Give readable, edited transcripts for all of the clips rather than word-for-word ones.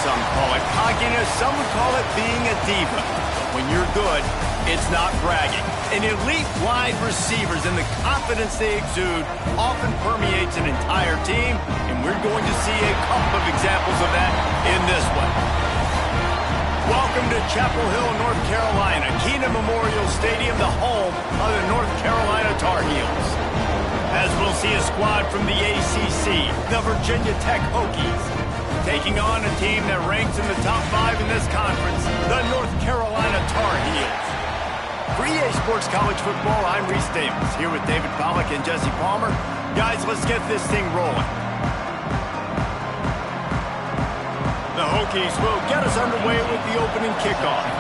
some call it cockiness, some would call it being a diva. But when you're good, it's not bragging. An elite wide receivers and the confidence they exude often permeates an entire team, and we're going to see a couple of examples of that in this one. Welcome to Chapel Hill, North Carolina, Keenan Memorial Stadium, the home of the North Carolina Tar Heels. As we'll see a squad from the ACC, the Virginia Tech Hokies, taking on a team that ranks in the top 5 in this conference, the North Carolina Tar Heels. For EA Sports College Football, I'm Reese Davis, here with David Pollack and Jesse Palmer. Guys, let's get this thing rolling. The Hokies will get us underway with the opening kickoff.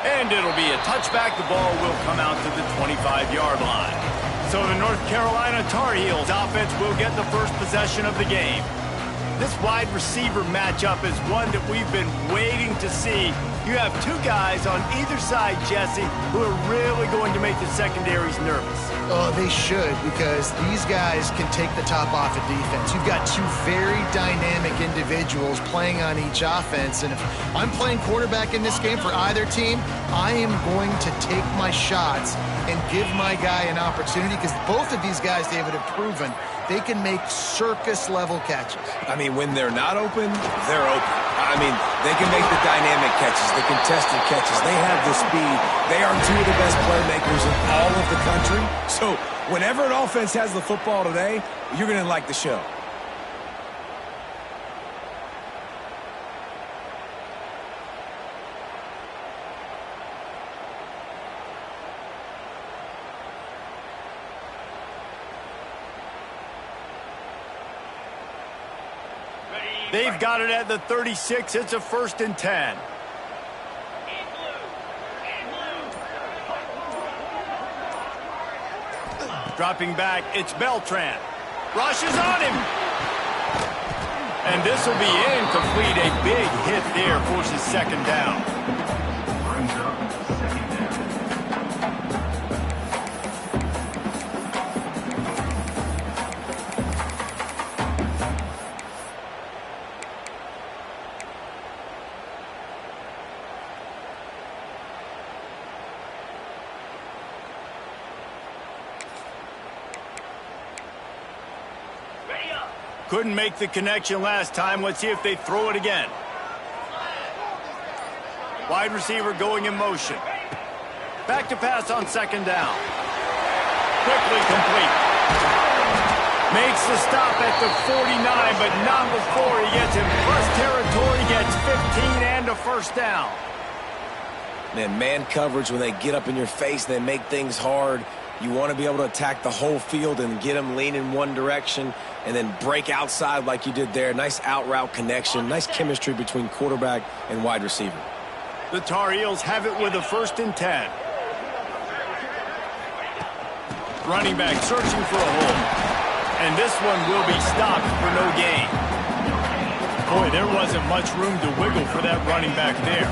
And it'll be a touchback. The ball will come out to the 25-yard line. So the North Carolina Tar Heels offense will get the first possession of the game. This wide receiver matchup is one that we've been waiting to see. You have two guys on either side, Jesse, who are really going to make the secondaries nervous. Oh, they should, because these guys can take the top off of defense. You've got two very dynamic individuals playing on each offense, and if I'm playing quarterback in this game for either team, I am going to take my shots and give my guy an opportunity, because both of these guys, David, have proven they can make circus-level catches. I mean, when they're not open, they're open. I mean, they can make the dynamic catches, the contested catches. They have the speed. They are two of the best playmakers in all of the country. So whenever an offense has the football today, you're going to like the show. They've got it at the 36. It's a 1st and 10. Dropping back, it's Beltran. Rushes on him. And this will be incomplete. A big hit there, forces 2nd down. Couldn't make the connection last time. Let's see if they throw it again. Wide receiver going in motion. Back to pass on 2nd down. Quickly complete. Makes the stop at the 49, but not before he gets in plus territory, gets 15 and a 1st down. Man coverage, when they get up in your face, they make things hard. You want to be able to attack the whole field and get them leaning one direction and then break outside like you did there. Nice out-route connection, nice chemistry between quarterback and wide receiver. The Tar Heels have it with a 1st and 10. Running back searching for a hole. And this one will be stopped for no gain. Boy, there wasn't much room to wiggle for that running back there.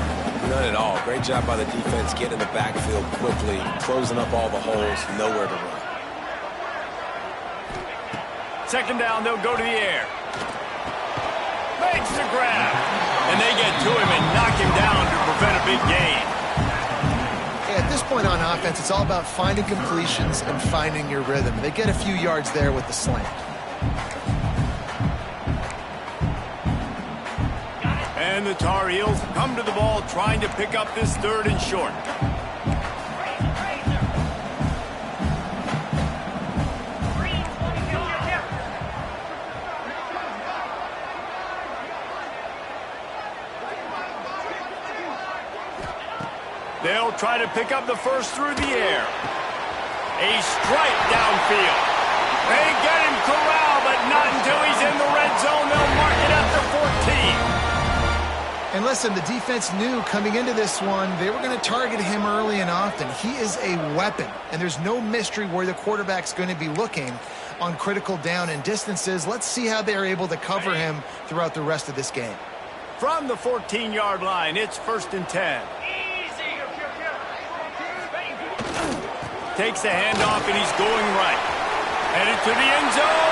None at all. Great job by the defense getting in the backfield quickly, closing up all the holes, nowhere to run. 2nd down, they'll go to the air. Makes the grab. And they get to him and knock him down to prevent a big gain. At this point on offense, it's all about finding completions and finding your rhythm. They get a few yards there with the slant. And the Tar Heels come to the ball trying to pick up this 3rd and short. They'll try to pick up the 1st through the air. A strike downfield. They get him corralled, but not until he's in the red zone. They'll mark it at the 14. And listen, the defense knew coming into this one, they were going to target him early and often. He is a weapon, and there's no mystery where the quarterback's going to be looking on critical down and distances. Let's see how they're able to cover him throughout the rest of this game. From the 14-yard line, it's 1st and 10. Takes the handoff, and he's going right. Headed to the end zone.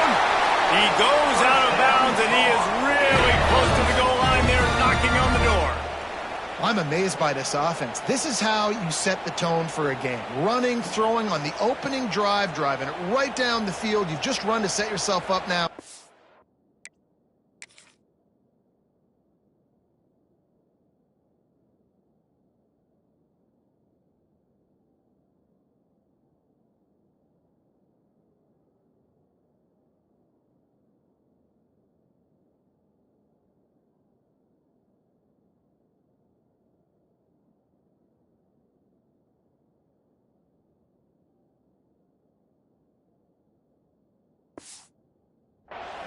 He goes out of bounds, and he is really close to the goal line there, knocking on the door. I'm amazed by this offense. This is how you set the tone for a game. Running, throwing on the opening drive, driving it right down the field. You've just run to set yourself up now.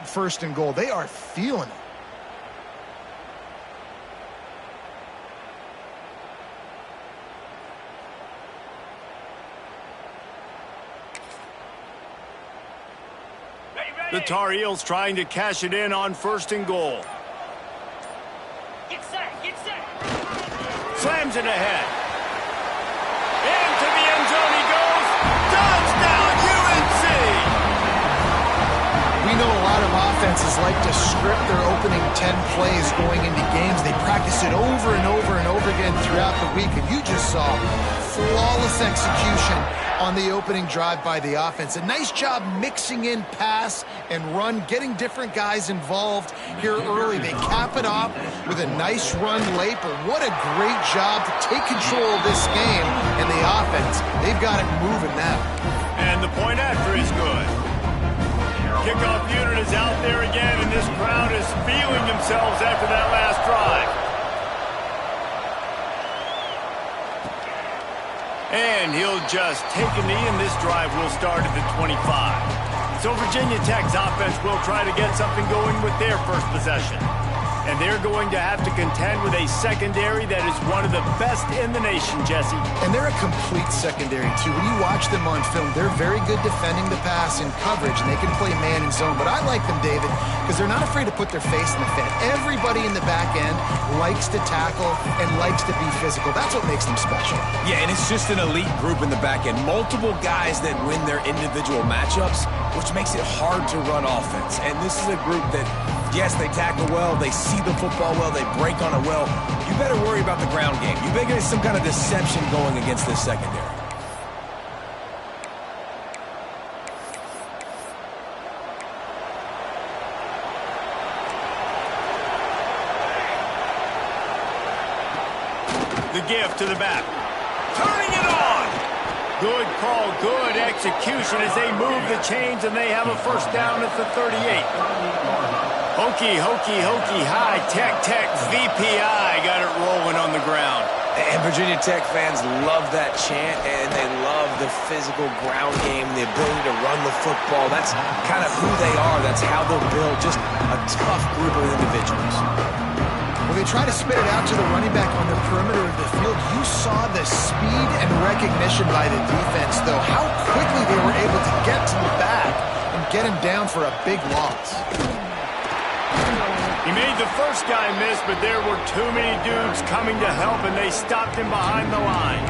First and goal. They are feeling it. The Tar Heels trying to cash it in on first and goal. Get set, get set. Slams it ahead. Into the end zone he goes. Touchdown, UNC! We know a lot of offenses like to script their opening 10 plays going into games. They practice it over and over and over again throughout the week, and you just saw flawless execution on the opening drive by the offense. A nice job mixing in pass and run, getting different guys involved here early. They cap it off with a nice run late, but what a great job to take control of this game. And the offense, they've got it moving now. And the point after is good. Kickoff unit is out there again, and this crowd is feeling themselves after that last drive. And he'll just take a knee, and this drive will start at the 25. So Virginia Tech's offense will try to get something going with their first possession. And they're going to have to contend with a secondary that is one of the best in the nation, Jesse. And they're a complete secondary, too. When you watch them on film, they're very good defending the pass in coverage, and they can play man and zone. But I like them, David, because they're not afraid to put their face in the fan. Everybody in the back end likes to tackle and likes to be physical. That's what makes them special. Yeah, and it's just an elite group in the back end. Multiple guys that win their individual matchups, which makes it hard to run offense. And this is a group that, yes, they tackle well, they see the football well, they break on it well. You better worry about the ground game. You better get some kind of deception going against this secondary. The give to the back. Turning it on! Good call, good execution as they move the chains, and they have a first down at the 38. Hokey, hokey, hokey, high, tech, tech, VPI got it rolling on the ground. And Virginia Tech fans love that chant, and they love the physical ground game, the ability to run the football. That's kind of who they are. That's how they'll build just a tough group of individuals. When they try to spit it out to the running back on the perimeter of the field, you saw the speed and recognition by the defense, though. How quickly they were able to get to the back and get him down for a big loss. He made the first guy miss, but there were too many dudes coming to help, and they stopped him behind the line.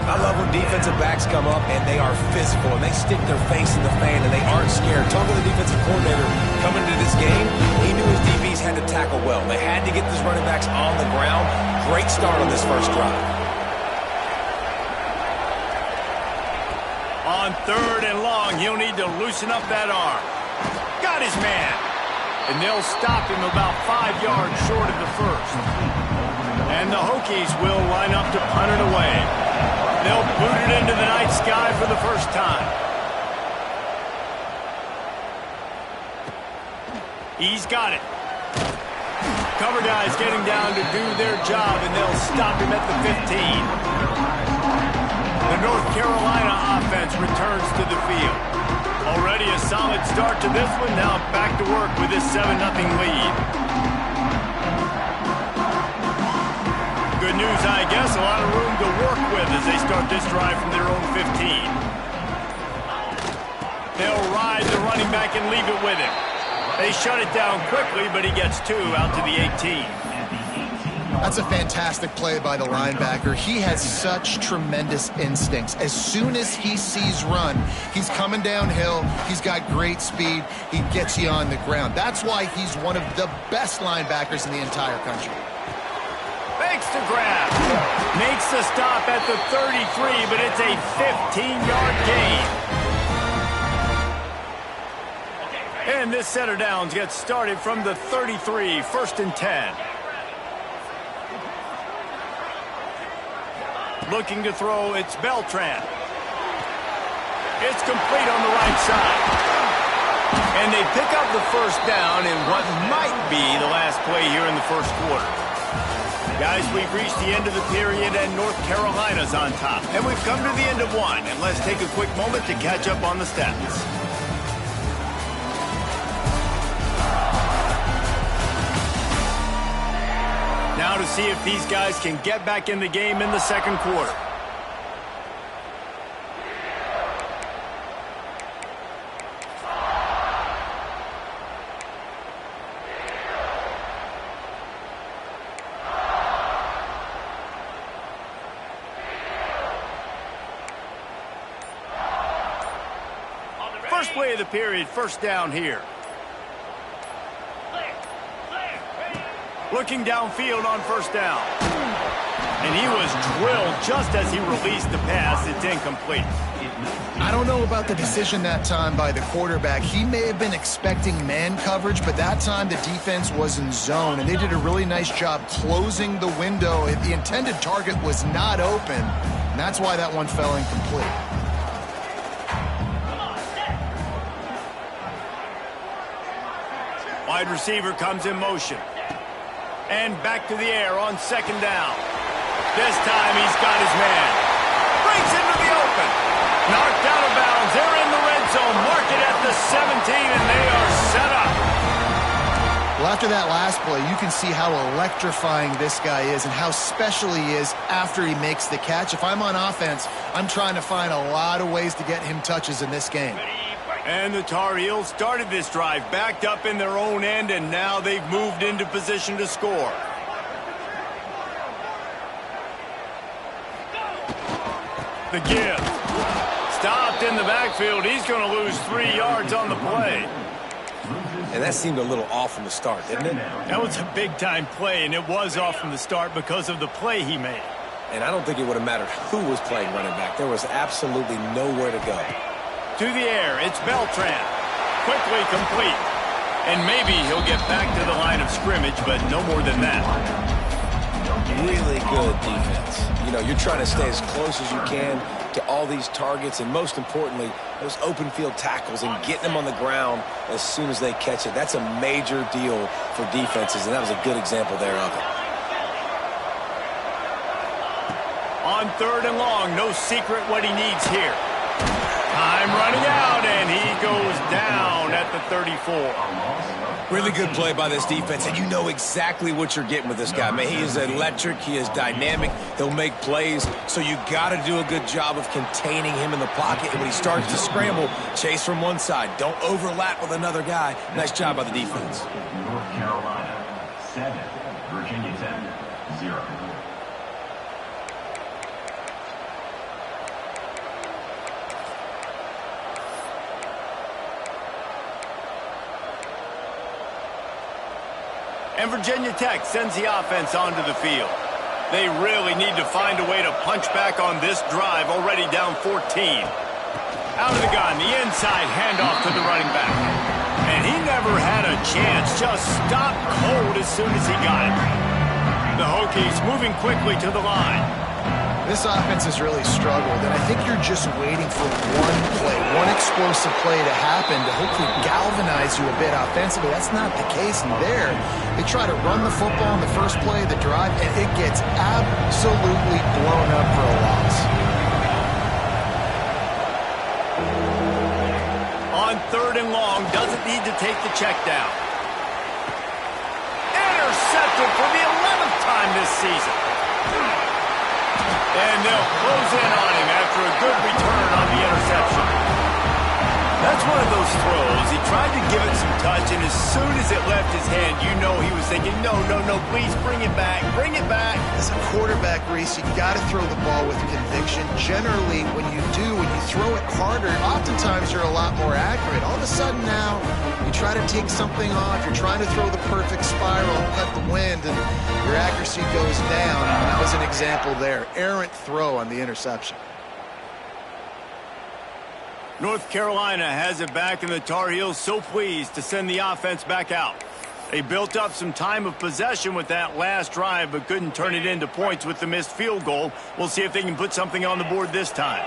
I love when defensive backs come up and they are physical and they stick their face in the fan and they aren't scared. Talking to the defensive coordinator coming into this game, he knew his DBs had to tackle well. They had to get these running backs on the ground. Great start on this first drive. On third and long, he'll need to loosen up that arm. Got his man. And they'll stop him about 5 yards short of the first. And the Hokies will line up to punt it away. They'll boot it into the night sky for the first time. He's got it. Cover guys getting down to do their job, and they'll stop him at the 15. The North Carolina offense returns to the field. Already a solid start to this one. Now back to work with this 7-0 lead. Good news, I guess. A lot of room to work with as they start this drive from their own 15. They'll ride the running back and leave it with him. They shut it down quickly, but he gets 2 out to the 18. That's a fantastic play by the linebacker. He has such tremendous instincts. As soon as he sees run, he's coming downhill. He's got great speed. He gets you on the ground. That's why he's one of the best linebackers in the entire country. Makes the grab. Makes the stop at the 33, but it's a 15-yard gain. And this set of downs gets started from the 33, 1st and 10. Looking to throw, it's Beltran. It's complete on the right side. And they pick up the first down in what might be the last play here in the first quarter. Guys, we've reached the end of the period, and North Carolina's on top. And we've come to the end of one, and let's take a quick moment to catch up on the stats. Now to see if these guys can get back in the game in the second quarter. First play of the period, first down here. Looking downfield on first down. And he was drilled just as he released the pass. It's incomplete. I don't know about the decision that time by the quarterback. He may have been expecting man coverage, but that time the defense was in zone, and they did a really nice job closing the window. The intended target was not open, and that's why that one fell incomplete. Wide receiver comes in motion. And back to the air on second down. This time he's got his man. Breaks into the open. Knocked out of bounds. They're in the red zone. Mark it at the 17, and they are set up. Well, after that last play, you can see how electrifying this guy is and how special he is after he makes the catch. If I'm on offense, I'm trying to find a lot of ways to get him touches in this game. And the Tar Heels started this drive backed up in their own end, and now they've moved into position to score. The give. Stopped in the backfield. He's going to lose 3 yards on the play. And that seemed a little off from the start, didn't it? That was a big-time play, and it was off from the start because of the play he made. And I don't think it would have mattered who was playing running back. There was absolutely nowhere to go. To the air, it's Beltran. Quickly complete. And maybe he'll get back to the line of scrimmage, but no more than that. Really good defense. You know, you're trying to stay as close as you can to all these targets, and most importantly, those open field tackles and getting them on the ground as soon as they catch it. That's a major deal for defenses, and that was a good example there of it. On third and long, no secret what he needs here. Time running out, and he goes down at the 34. Really good play by this defense, and you know exactly what you're getting with this guy. Man, he is electric. He is dynamic. He'll make plays, so you got to do a good job of containing him in the pocket. And when he starts to scramble, chase from one side. Don't overlap with another guy. Nice job by the defense. North Carolina 7, Virginia 10, 0. And Virginia Tech sends the offense onto the field. They really need to find a way to punch back on this drive, already down 14. Out of the gun, the inside handoff to the running back. And he never had a chance, just stopped cold as soon as he got it. The Hokies moving quickly to the line. This offense has really struggled, and I think you're just waiting for one play, one explosive play to happen to hopefully galvanize you a bit offensively. That's not the case in there. They try to run the football in the first play of the drive, and it gets absolutely blown up for a loss. On third and long, doesn't need to take the check down. Intercepted for the 11th time this season. And they'll close in on him after a good return on the interception. That's one of those throws. He tried to give it some touch, and as soon as it left his hand, you know he was thinking, no, no, no, please bring it back, bring it back. As a quarterback, Reese, you got to throw the ball with conviction. Generally, when you throw it harder, oftentimes you're a lot more accurate. All of a sudden now, you try to take something off, you're trying to throw the perfect spiral and cut the wind, and your accuracy goes down. And that was an example there. Errant throw on the interception. North Carolina has it back, and the Tar Heels so pleased to send the offense back out. They built up some time of possession with that last drive, but couldn't turn it into points with the missed field goal. We'll see if they can put something on the board this time.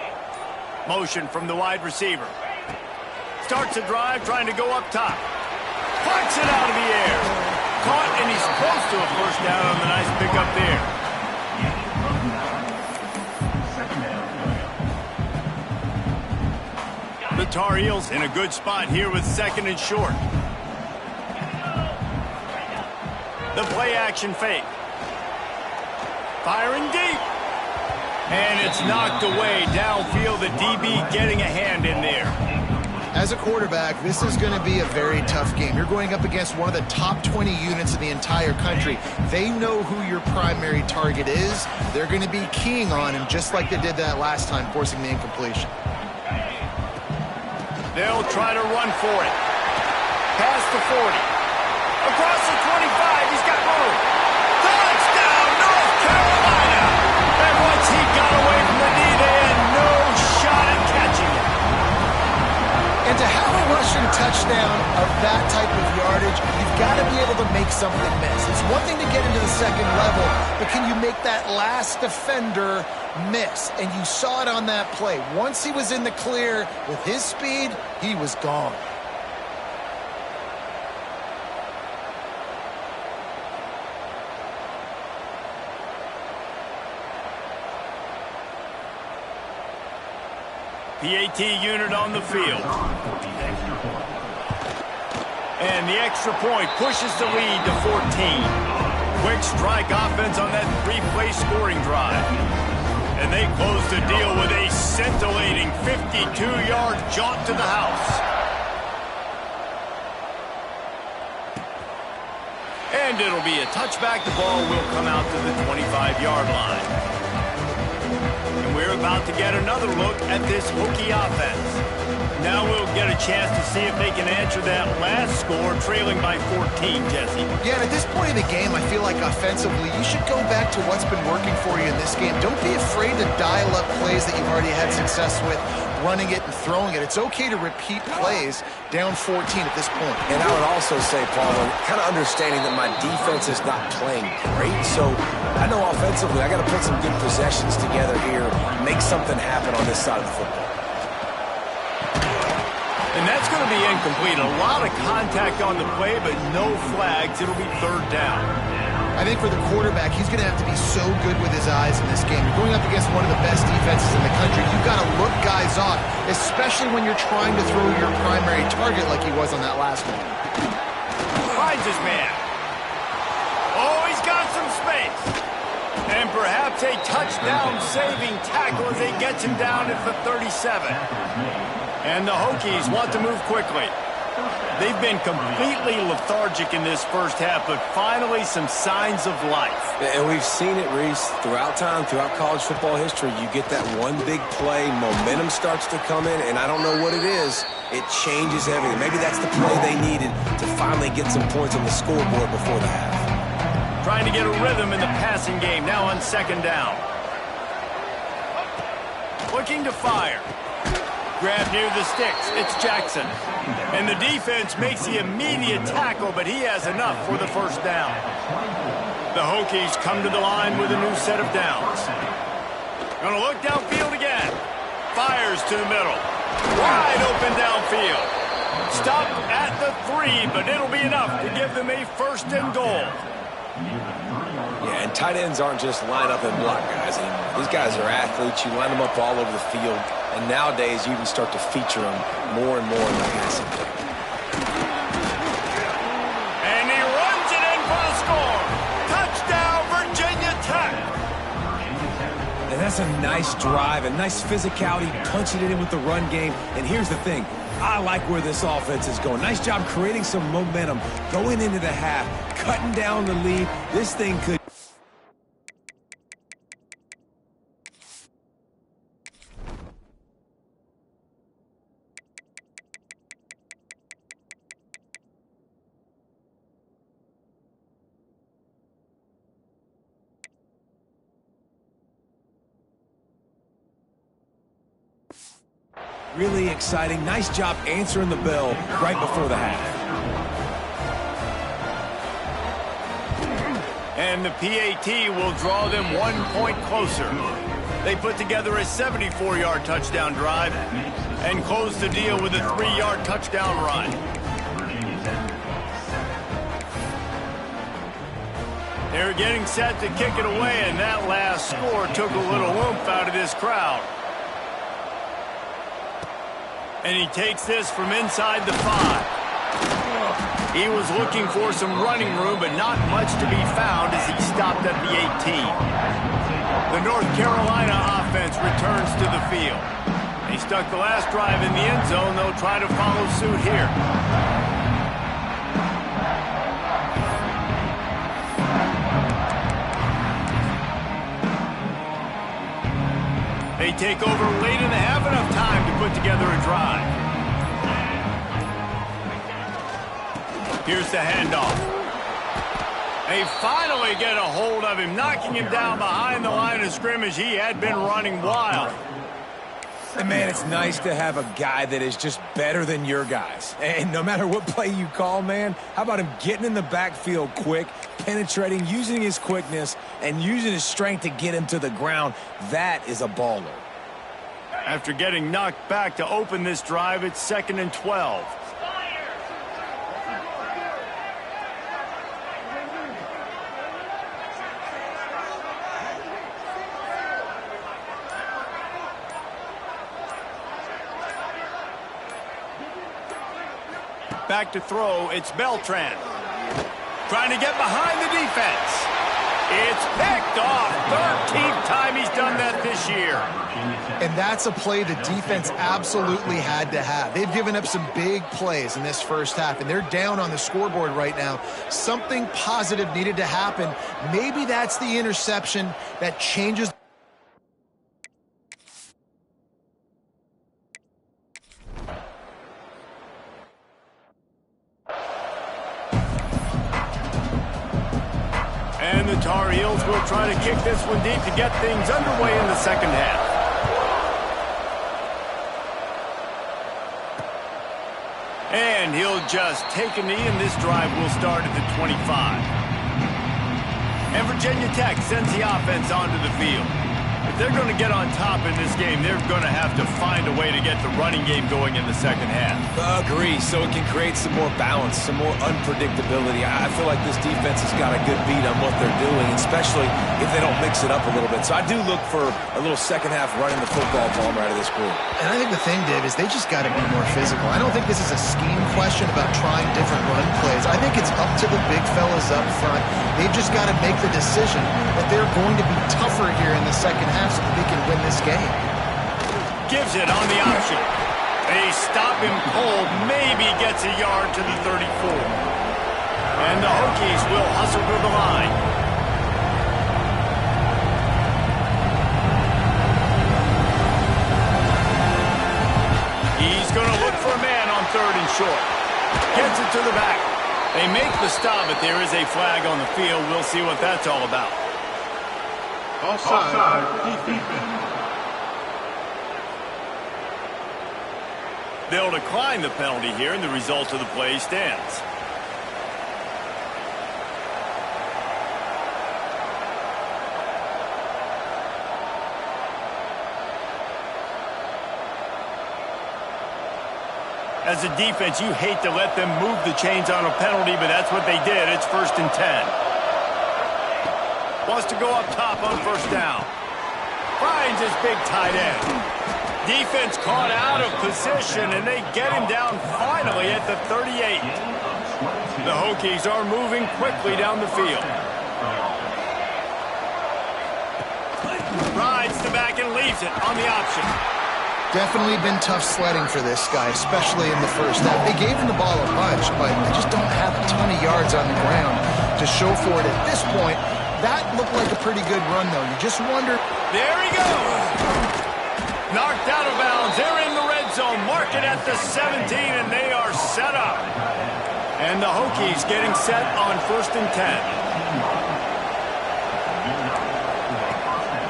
Motion from the wide receiver. Starts the drive, trying to go up top. Flicks it out of the air. Caught, and he's close to a first down on the nice pickup there. The Tar Heels in a good spot here with 2nd and short. The play action fake. Firing deep. And it's knocked away downfield. The DB getting a hand in there. As a quarterback, this is going to be a very tough game. You're going up against one of the top 20 units in the entire country. They know who your primary target is. They're going to be keying on him, just like they did that last time, forcing the incompletion. They'll try to run for it. Past the 40. Across the 25. He's got room. Touchdown, North Carolina. And once he got away from the knee, they had no shot at catching it. And to have a rushing touchdown of that type of yardage, you've got to be able to make something miss. It's one thing to get into the second level, but can you make that last defender miss? And you saw it on that play. Once he was in the clear with his speed, he was gone. PAT unit on the field. And the extra point pushes the lead to 14. Quick strike offense on that 3-play scoring drive. And they close the deal with a scintillating 52-yard jaunt to the house. And it'll be a touchback. The ball will come out to the 25-yard line. And we're about to get another look at this Hokie offense. Now we'll get a chance to see if they can answer that last score, trailing by 14, Jesse. Yeah, and at this point in the game, I feel like offensively, you should go back to what's been working for you in this game. Don't be afraid to dial up plays that you've already had success with, running it and throwing it. It's okay to repeat plays down 14 at this point. And I would also say, Paul, kind of understanding that my defense is not playing great, so I know offensively I got to put some good possessions together here, make something happen on this side of the football. And that's going to be incomplete. A lot of contact on the play, but no flags. It'll be 3rd down. I think for the quarterback, he's going to have to be so good with his eyes in this game. You're going up against one of the best defenses in the country. You've got to look guys off, especially when you're trying to throw your primary target like he was on that last one. Finds his man. Oh, he's got some space. And perhaps a touchdown-saving tackle as he gets him down at the 37. And the Hokies want to move quickly. They've been completely lethargic in this first half, but finally some signs of life. And we've seen it, Reese, throughout time, throughout college football history. You get that one big play, momentum starts to come in, and I don't know what it is. It changes everything. Maybe that's the play they needed to finally get some points on the scoreboard before the half. Trying to get a rhythm in the passing game, now on 2nd down. Looking to fire. Grab near the sticks. It's Jackson. And the defense makes the immediate tackle, but he has enough for the first down. The Hokies come to the line with a new set of downs. Gonna look downfield again. Fires to the middle. Wide open downfield. Stopped at the 3, but it'll be enough to give them a 1st and goal. Yeah, and tight ends aren't just line up and block guys anymore. These guys are athletes. You line them up all over the field. And nowadays, you even start to feature them more and more in the passing game. And he runs it in for the score. Touchdown, Virginia Tech. And that's a nice drive, a nice physicality, punching it in with the run game. And here's the thing, I like where this offense is going. Nice job creating some momentum going into the half, cutting down the lead. This thing could... Really exciting. Nice job answering the bell right before the half. And the PAT will draw them 1 point closer. They put together a 74-yard touchdown drive and close the deal with a 3-yard touchdown run. They're getting set to kick it away, and that last score took a little oomph out of this crowd. And he takes this from inside the 5. He was looking for some running room, but not much to be found as he stopped at the 18. The North Carolina offense returns to the field. They stuck the last drive in the end zone. They'll try to follow suit here. They take over late in the half, enough time to put together a drive. Here's the handoff. They finally get a hold of him, knocking him down behind the line of scrimmage. He had been running wild. And man, it's nice to have a guy that is just better than your guys. And no matter what play you call, man, how about him getting in the backfield quick, penetrating, using his quickness, and using his strength to get him to the ground. That is a baller. After getting knocked back to open this drive, it's 2nd and 12. Back to throw, it's Beltran. Trying to get behind the defense. It's picked off. 13th time he's done that this year. And that's a play the defense absolutely had to have. They've given up some big plays in this first half, and they're down on the scoreboard right now. Something positive needed to happen. Maybe that's the interception that changes. And the Tar Heels will try to kick this one deep to get things underway in the second half. And he'll just take a knee, and this drive will start at the 25. And Virginia Tech sends the offense onto the field. If they're going to get on top in this game, they're going to have to find a way to get the running game going in the second half. Agree, so it can create some more balance, some more unpredictability. I feel like this defense has got a good beat on what they're doing, especially if they don't mix it up a little bit. So I do look for a little second half running the football bomb out of this group. And I think the thing, Dave, is they just got to be more physical. I don't think this is a scheme question about trying different run plays. I think it's up to the big fellas up front. They've just got to make the decision that they're going to be tougher here in the second half so that they can win this game. Gives it on the option. They stop him cold, maybe gets a yard to the 34. And the Hokies will hustle to the line. He's going to look for a man on 3rd and short. Gets it to the back. They make the stop, but there is a flag on the field. We'll see what that's all about. Offside. Defense. They'll decline the penalty here, and the result of the play stands. As a defense, you hate to let them move the chains on a penalty, but that's what they did. It's 1st and 10. Wants to go up top on 1st down. Finds his big tight end. Defense caught out of position, and they get him down finally at the 38. The Hokies are moving quickly down the field. Rides the back and leaves it on the option. Definitely been tough sledding for this guy, especially in the first half. They gave him the ball a bunch, but they just don't have a ton of yards on the ground to show for it at this point. That looked like a pretty good run, though. You just wonder. There he goes. Knocked out of bounds. They're in the red zone. Mark it at the 17, and they are set up. And the Hokies getting set on 1st and 10.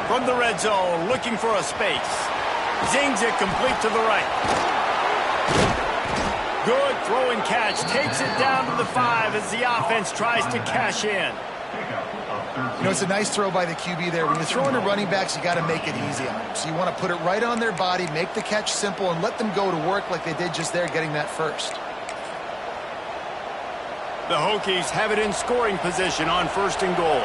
From the red zone, looking for a space. Zings it complete to the right. Good throw and catch. Takes it down to the 5 as the offense tries to cash in. You know, it's a nice throw by the QB there. When you're throwing to running backs, you got to make it easy on them. So you want to put it right on their body, make the catch simple, and let them go to work like they did just there, getting that first. The Hokies have it in scoring position on 1st and goal.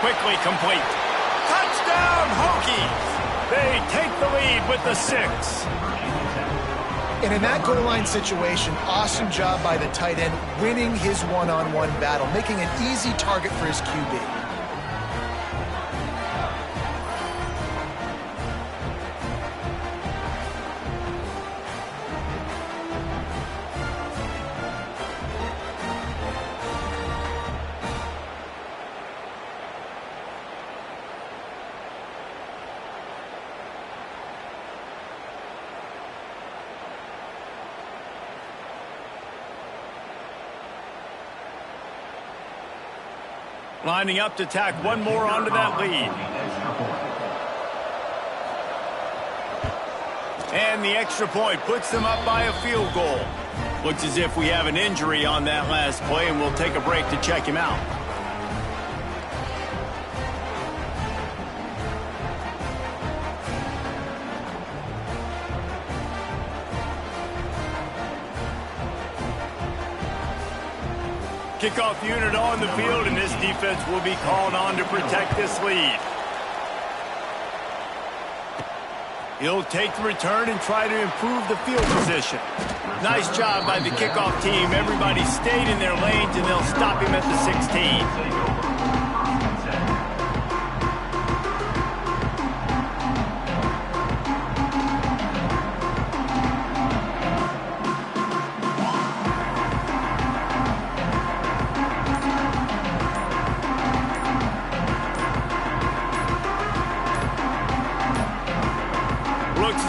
Quickly complete. Touchdown, Hokies! They take the lead with the 6. And in that goal line situation, awesome job by the tight end, winning his one-on-one battle, making an easy target for his QB. Lining up to tack one more onto that lead. And the extra point puts them up by a field goal. Looks as if we have an injury on that last play, and we'll take a break to check him out. Kickoff unit on the field, and this defense will be called on to protect this lead. He'll take the return and try to improve the field position. Nice job by the kickoff team. Everybody stayed in their lanes, and they'll stop him at the 16.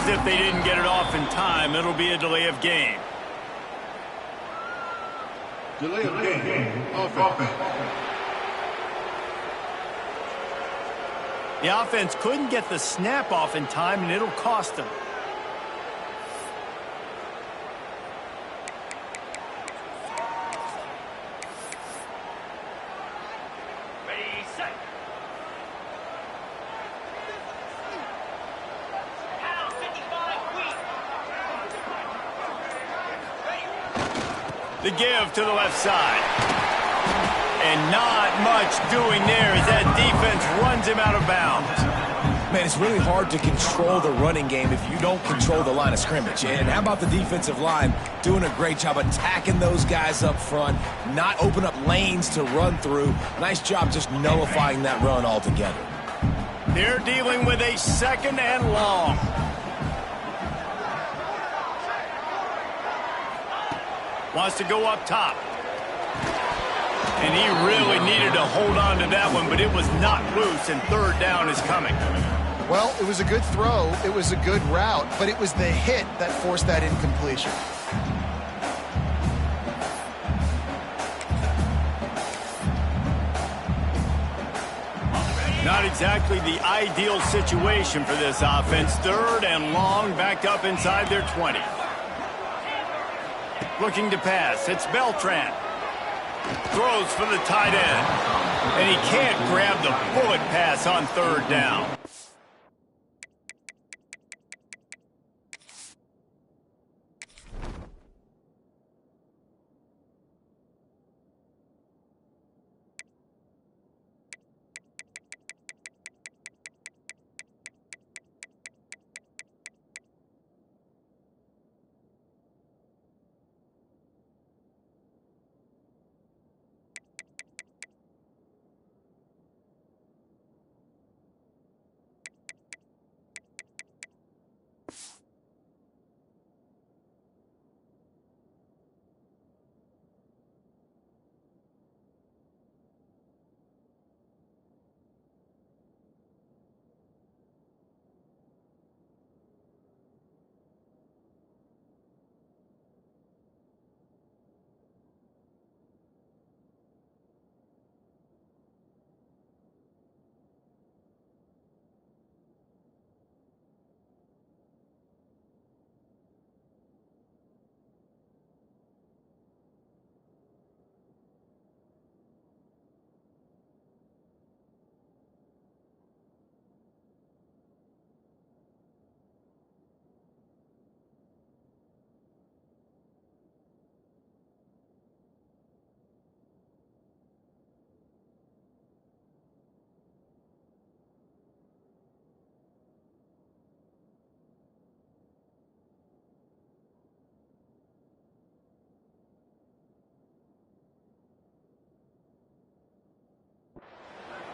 If they didn't get it off in time, it'll be a delay of game. Delay of game. Offense. The offense couldn't get the snap off in time, and it'll cost them. The give to the left side. And not much doing there as that defense runs him out of bounds. Man, it's really hard to control the running game if you don't control the line of scrimmage. And how about the defensive line doing a great job attacking those guys up front, not open up lanes to run through. Nice job just nullifying that run altogether. They're dealing with a 2nd and long. Wants to go up top. And he really needed to hold on to that one, but it was not loose, and 3rd down is coming. Well, it was a good throw. It was a good route, but it was the hit that forced that incompletion. Not exactly the ideal situation for this offense. 3rd and long, back up inside their 20. Looking to pass. It's Beltran. Throws for the tight end. And he can't grab the bullet pass on 3rd down.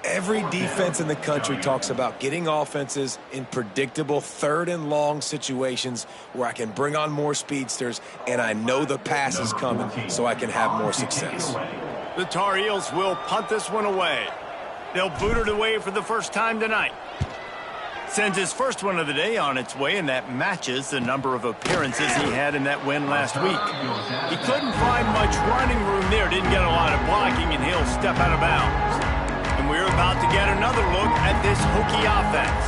Every defense in the country talks about getting offenses in predictable third and long situations where I can bring on more speedsters and I know the pass is coming so I can have more success. The Tar Heels will punt this one away. They'll boot it away for the first time tonight. Sends his first one of the day on its way, and that matches the number of appearances he had in that win last week. He couldn't find much running room there, didn't get a lot of blocking, and he'll step out of bounds. And we're about to get another look at this Hokie offense.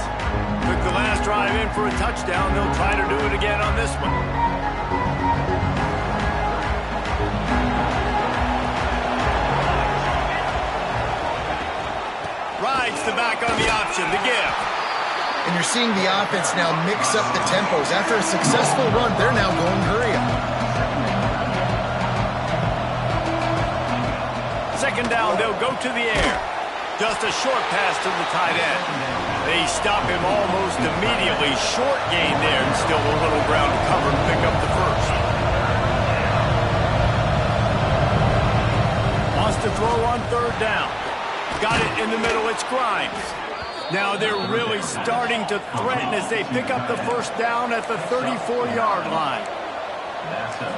Took the last drive in for a touchdown. They'll try to do it again on this one. Rides the back on the option, the give. And you're seeing the offense now mix up the tempos. After a successful run, they're now going hurry up. Second down, they'll go to the air. Just a short pass to the tight end. They stop him almost immediately. Short gain there, and still a little ground to cover to pick up the first. Wants to throw on third down. Got it in the middle, it's Grimes. Now they're really starting to threaten as they pick up the first down at the 34-yard line.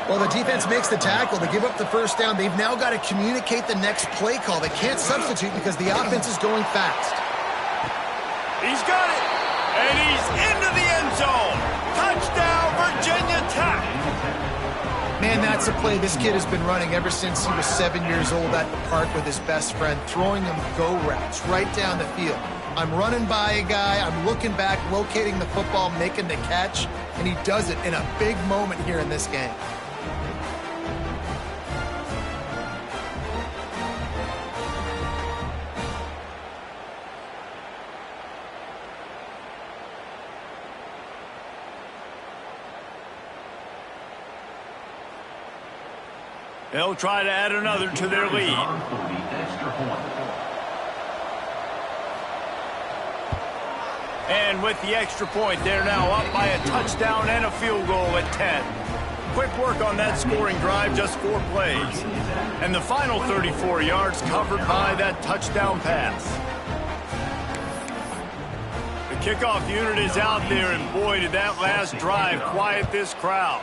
Well, the defense makes the tackle. They give up the first down. They've now got to communicate the next play call. They can't substitute because the offense is going fast. He's got it, and he's into the end zone. Touchdown, Virginia Tech. Man, that's a play this kid has been running ever since he was 7 years old at the park with his best friend, throwing him go routes right down the field. I'm running by a guy, I'm looking back, locating the football, making the catch, and he does it in a big moment here in this game. They'll try to add another to their lead. And with the extra point, they're now up by a touchdown and a field goal at 10. Quick work on that scoring drive, just 4 plays. And the final 34 yards covered by that touchdown pass. The kickoff unit is out there, and boy, did that last drive quiet this crowd.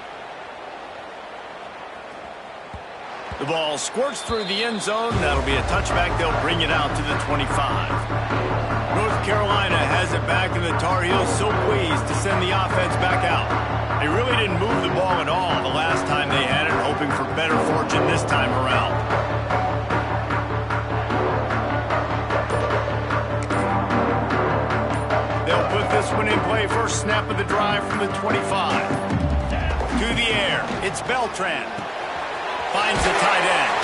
The ball squirts through the end zone. That'll be a touchback. They'll bring it out to the 25. North Carolina has it back, and the Tar Heels so pleased to send the offense back out. They really didn't move the ball at all the last time they had it, hoping for better fortune this time around. They'll put this one in play. First snap of the drive from the 25. To the air, it's Beltran. Finds the tight end.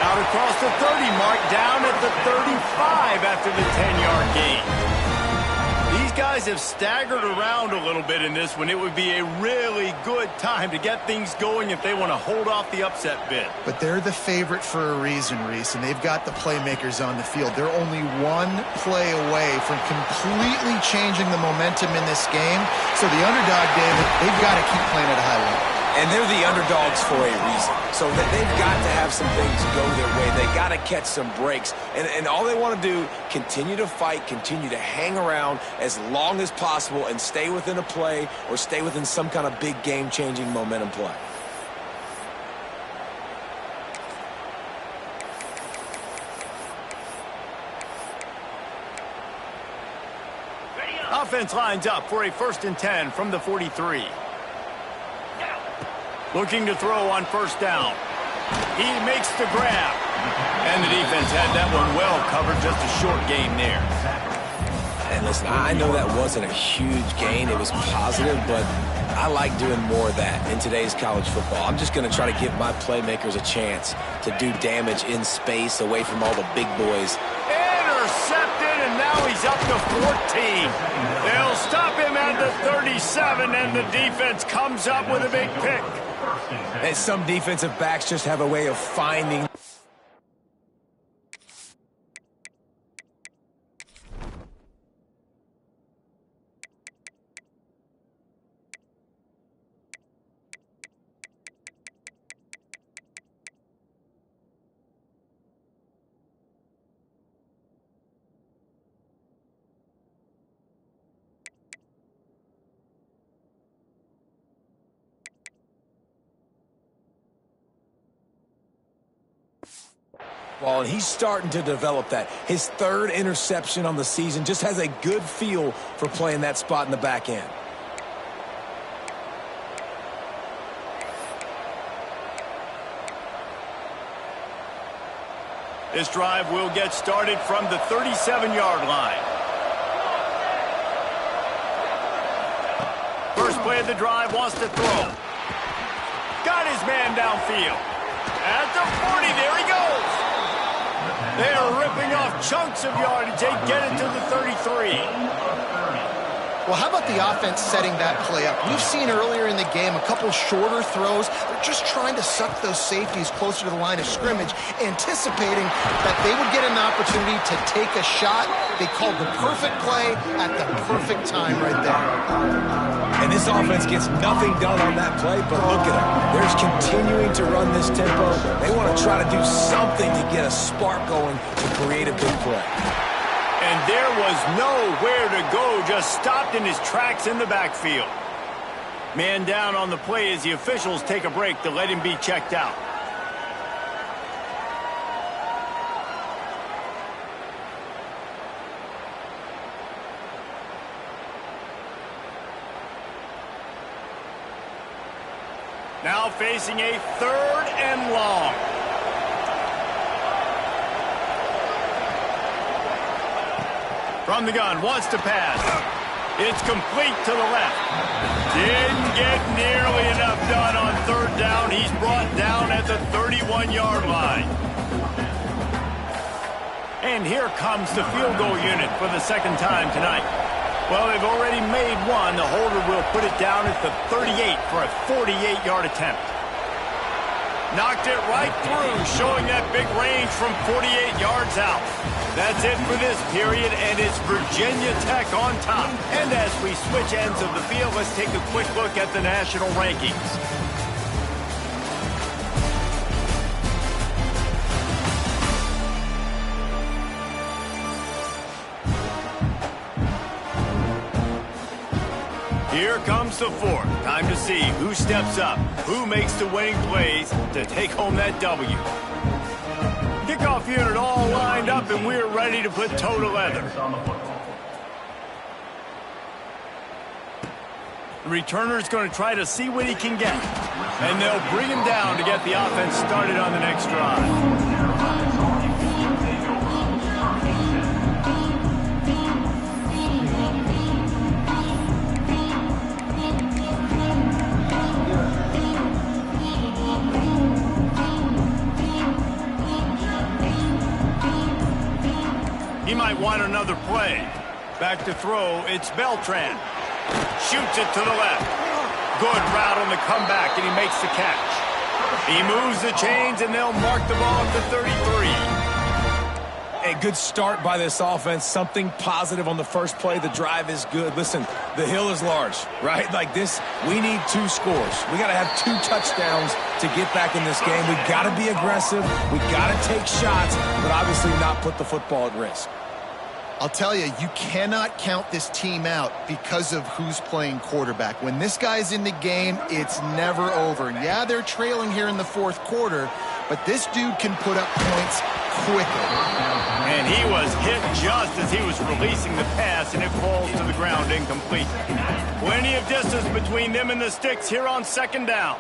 Out across the 30 mark, down at the 35 after the 10-yard gain. These guys have staggered around a little bit in this one. It would be a really good time to get things going if they want to hold off the upset bid. But they're the favorite for a reason, Reese, and they've got the playmakers on the field. They're only one play away from completely changing the momentum in this game. So the underdog, David, they've got to keep playing at a high level. And they're the underdogs for a reason. So that they've got to have some things go their way. They got to catch some breaks. And all they want to do, continue to fight, continue to hang around as long as possible and stay within a play or stay within some kind of big game-changing momentum play. Offense lines up for a 1st and 10 from the 43. Looking to throw on first down. He makes the grab. And the defense had that one well covered, just a short gain there. And listen, I know that wasn't a huge gain. It was positive, but I like doing more of that in today's college football. I'm just going to try to give my playmakers a chance to do damage in space away from all the big boys. Intercepted, and now he's up to 14. They'll stop him at the 37, and the defense comes up with a big pick. And some defensive backs just have a way of finding Well, and he's starting to develop that. His third interception on the season, just has a good feel for playing that spot in the back end. This drive will get started from the 37-yard line. First play of the drive, wants to throw. Got his man downfield. At the 40, there he goes. They're ripping off chunks of yardage. They get it to the 33. Well, how about the offense setting that play up? We've seen earlier in the game a couple shorter throws. They're just trying to suck those safeties closer to the line of scrimmage, anticipating that they would get an opportunity to take a shot. They called the perfect play at the perfect time right there. And this offense gets nothing done on that play, but look at them. They're just continuing to run this tempo. They want to try to do something to get a spark going to create a big play. And there was nowhere to go, just stopped in his tracks in the backfield. Man down on the play as the officials take a break to let him be checked out. Now facing a 3rd and long. From the gun, wants to pass. It's complete to the left. Didn't get nearly enough done on 3rd down. He's brought down at the 31-yard line. And here comes the field goal unit for the 2nd time tonight. Well, they've already made one. The holder will put it down at the 38 for a 48-yard attempt. Knocked it right through, showing that big range from 48 yards out. That's it for this period, and it's Virginia Tech on top. And as we switch ends of the field, let's take a quick look at the national rankings. Here comes the 4th. Time to see who steps up, who makes the winning plays to take home that W. Kickoff unit all lined up, and we're ready to put toe to leather. The returner's going to try to see what he can get. And they'll bring him down to get the offense started on the next drive. He might want another play. Back to throw, it's Beltran. Shoots it to the left. Good route on the comeback, and he makes the catch. He moves the chains, and they'll mark the ball at the 33. A good start by this offense. Something positive on the first play. The drive is good. Listen, the hill is large, right? Like this, we need 2 scores. We got to have 2 touchdowns to get back in this game. We got to be aggressive. We got to take shots, but obviously not put the football at risk. I'll tell you, you cannot count this team out because of who's playing quarterback. When this guy's in the game, it's never over. Yeah, they're trailing here in the 4th quarter, but this dude can put up points quickly. And he was hit just as he was releasing the pass, and it falls to the ground incomplete. Plenty of distance between them and the sticks here on 2nd down.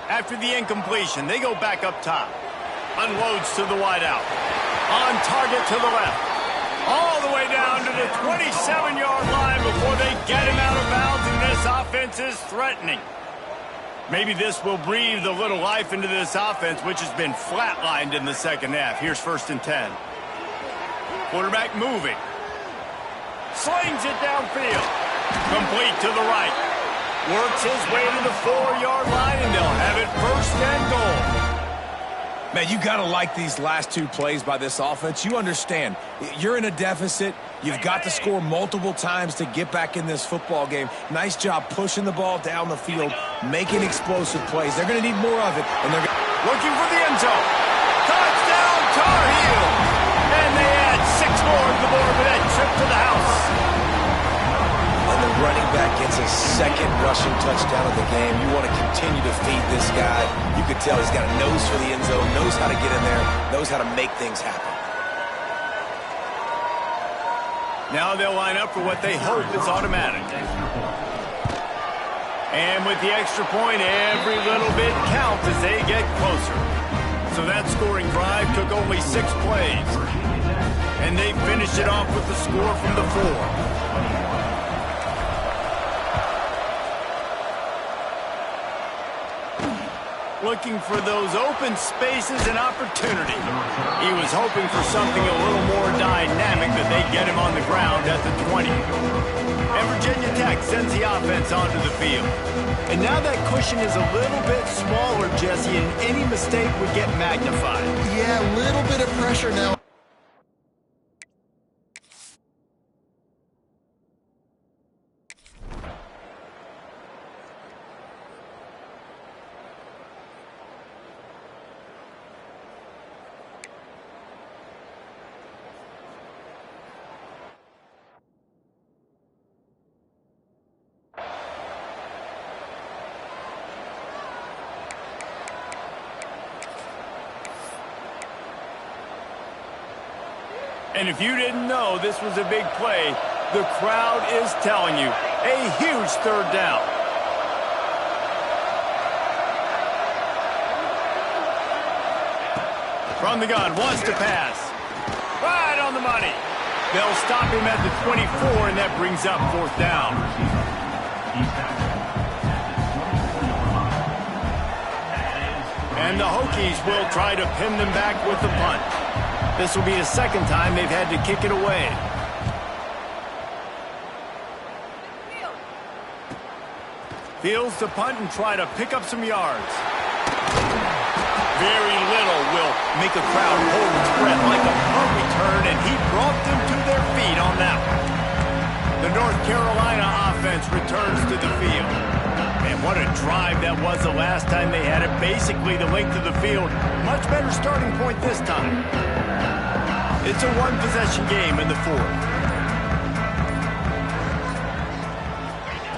After the incompletion, they go back up top. Unloads to the wideout. On target to the left. All the way down to the 27-yard line before they get him out of bounds, and this offense is threatening. Maybe this will breathe a little life into this offense, which has been flatlined in the 2nd half. Here's 1st and 10. Quarterback moving. Slings it downfield. Complete to the right. Works his way to the 4-yard line, and they'll have it 1st and goal. Man, you got to like these last 2 plays by this offense. You understand, you're in a deficit. You've got to score multiple times to get back in this football game. Nice job pushing the ball down the field, making explosive plays. They're going to need more of it. And they're looking for the end zone. Touchdown, Tar Heel. And they add 6 more to the board with that trip to the house. And the running back gets a 2nd rushing touchdown of the game. You want to continue to feed this guy. You could tell he's got a nose for the end zone, knows how to get in there, knows how to make things happen. Now they'll line up for what they hope is automatic. And with the extra point, every little bit counts as they get closer. So that scoring drive took only 6 plays. And they finished it off with the score from the 4. Looking for those open spaces and opportunity. He was hoping for something a little more dynamic that they get him on the ground at the 20. And Virginia Tech sends the offense onto the field. And now that cushion is a little bit smaller, Jesse, and any mistake would get magnified. Yeah, a little bit of pressure now. And if you didn't know this was a big play, the crowd is telling you, a huge third down. From the gun, wants to pass. Right on the money. They'll stop him at the 24, and that brings up 4th down. And the Hokies will try to pin them back with the punt. This will be the 2nd time they've had to kick it away. Fields to punt and try to pick up some yards. Very little will make a crowd hold its breath like a punt return, and he brought them to their feet on that one. The North Carolina offense returns to the field. And what a drive that was the last time they had it, basically the length of the field. Much better starting point this time. It's a 1-possession game in the 4th.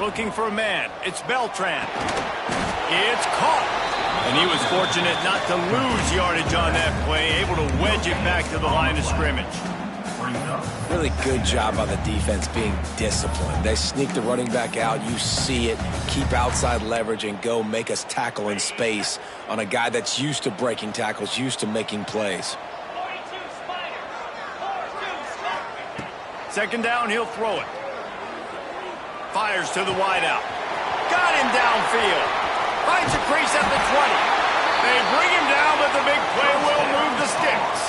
Looking for a man. It's Beltran. It's caught. And he was fortunate not to lose yardage on that play, able to wedge it back to the line of scrimmage. Really good job by the defense being disciplined. They sneak the running back out. You see it. Keep outside leverage and go make us tackle in space on a guy that's used to breaking tackles, used to making plays. 2nd down, he'll throw it. Fires to the wideout. Got him downfield. Finds a crease at the 20. They bring him down, but the big play will move the sticks.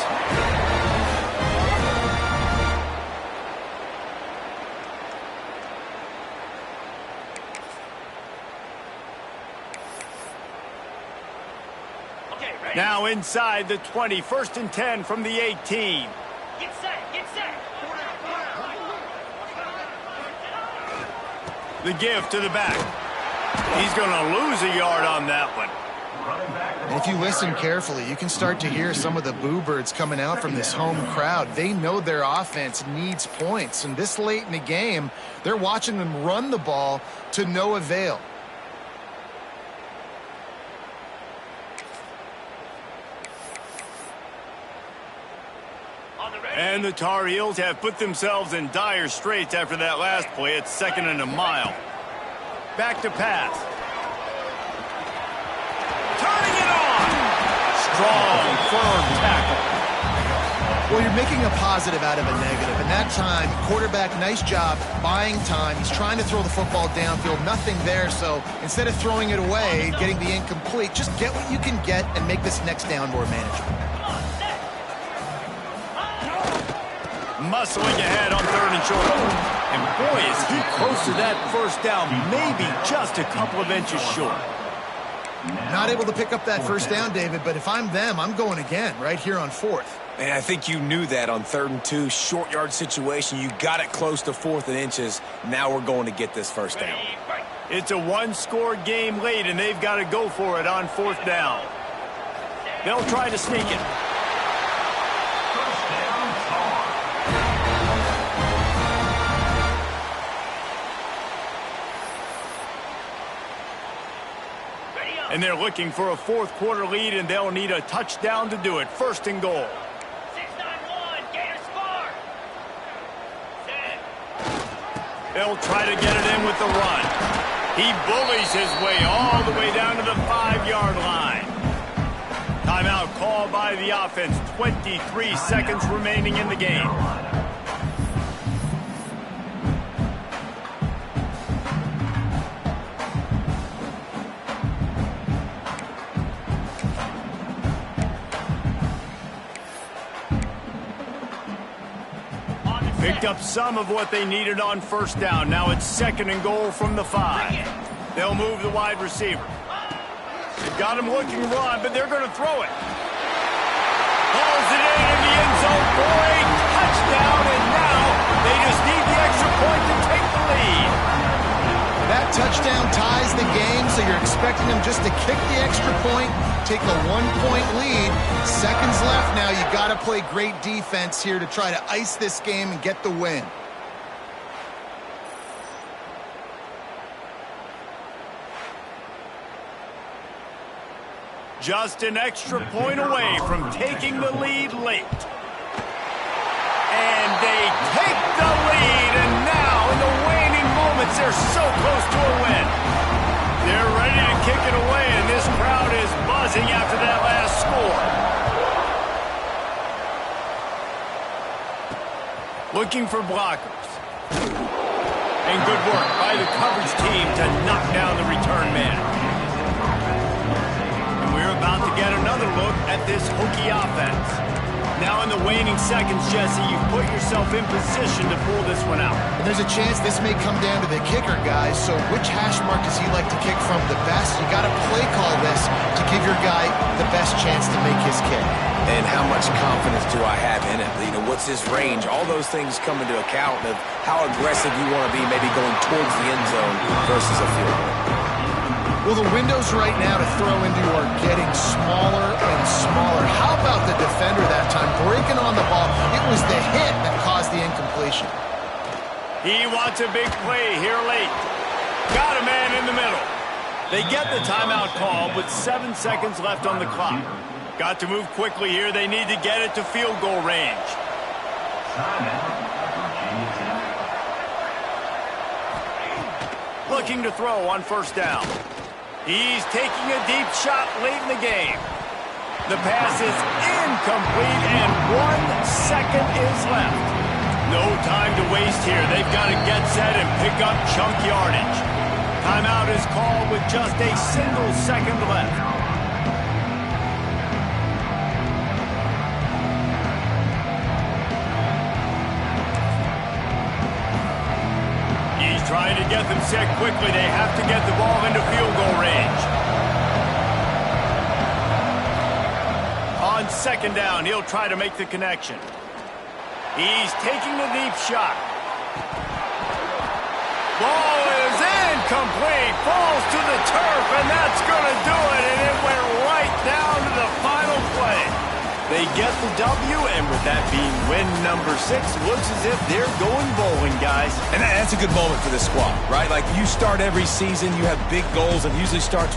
Now inside the 20, 1st and 10 from the 18. Get set, get set. The give to the back. He's going to lose a yard on that one. And if you listen carefully, you can start to hear some of the boo birds coming out from this home crowd. They know their offense needs points, and this late in the game, they're watching them run the ball to no avail. And the Tar Heels have put themselves in dire straits after that last play. It's 2nd and a mile. Back to pass. Turning it on. Strong, firm tackle. Well, you're making a positive out of a negative. And that time, quarterback, nice job buying time. He's trying to throw the football downfield. Nothing there. So instead of throwing it away, getting the incomplete, just get what you can get and make this next down more manageable. Muscling ahead on 3rd and short. And boy, is he close to that 1st down, maybe just a couple of inches short. Not able to pick up that 1st down, David, but if I'm them, I'm going again right here on 4th. And I think you knew that on 3rd and 2, short yard situation. You got it close to 4th and inches. Now we're going to get this 1st down. It's a 1-score game late, and they've got to go for it on 4th down. They'll try to sneak it. And they're looking for a fourth-quarter lead, and they'll need a touchdown to do it. First and goal. 6-9-1, Gators score. They'll try to get it in with the run. He bullies his way all the way down to the 5-yard line. Timeout called by the offense. 23 seconds remaining in the game. Picked up some of what they needed on first down. Now it's second and goal from the 5. They'll move the wide receiver. They've got him looking run, but they're going to throw it. Hauls it in the end zone for a touchdown, and now they just need the extra point to take the lead. That touchdown ties the game, so you're expecting them just to kick the extra point, take a 1-point lead. Seconds left now. You got to play great defense here to try to ice this game and get the win. Just an extra point away from taking the lead late. And they take the lead, and now in the waning moments, they're so close to a win. They're ready to kick it away, and this crowd is buzzing after that last score. Looking for blockers. And good work by the coverage team to knock down the return man. And we're about to get another look at this Hokie offense. Now in the waning seconds, Jesse, you've put yourself in position to pull this one out. And there's a chance this may come down to the kicker, guys. So which hash mark does he like to kick from the best? You got to play call this to give your guy the best chance to make his kick. And how much confidence do I have in it? You know, what's his range? All those things come into account of how aggressive you want to be, maybe going towards the end zone versus a field goal. Well, the windows right now to throw into are getting smaller and smaller. How about the defender that time breaking on the ball? It was the hit that caused the incompletion. He wants a big play here late. Got a man in the middle. They get the timeout call with 7 seconds left on the clock. Got to move quickly here. They need to get it to field goal range. Looking to throw on first down. He's taking a deep shot late in the game. The pass is incomplete, and 1 second is left. No time to waste here. They've got to get set and pick up chunk yardage. Timeout is called with just a single second left. Trying to get them set quickly. They have to get the ball into field goal range. On second down, he'll try to make the connection. He's taking the deep shot. Ball is incomplete. Falls to the turf, and that's going to do it. And it went right down to the final play. They get the W, and with that being win number 6, looks as if they're going bowling, guys. And that's a good moment for this squad, right? Like, you start every season, you have big goals, and usually starts with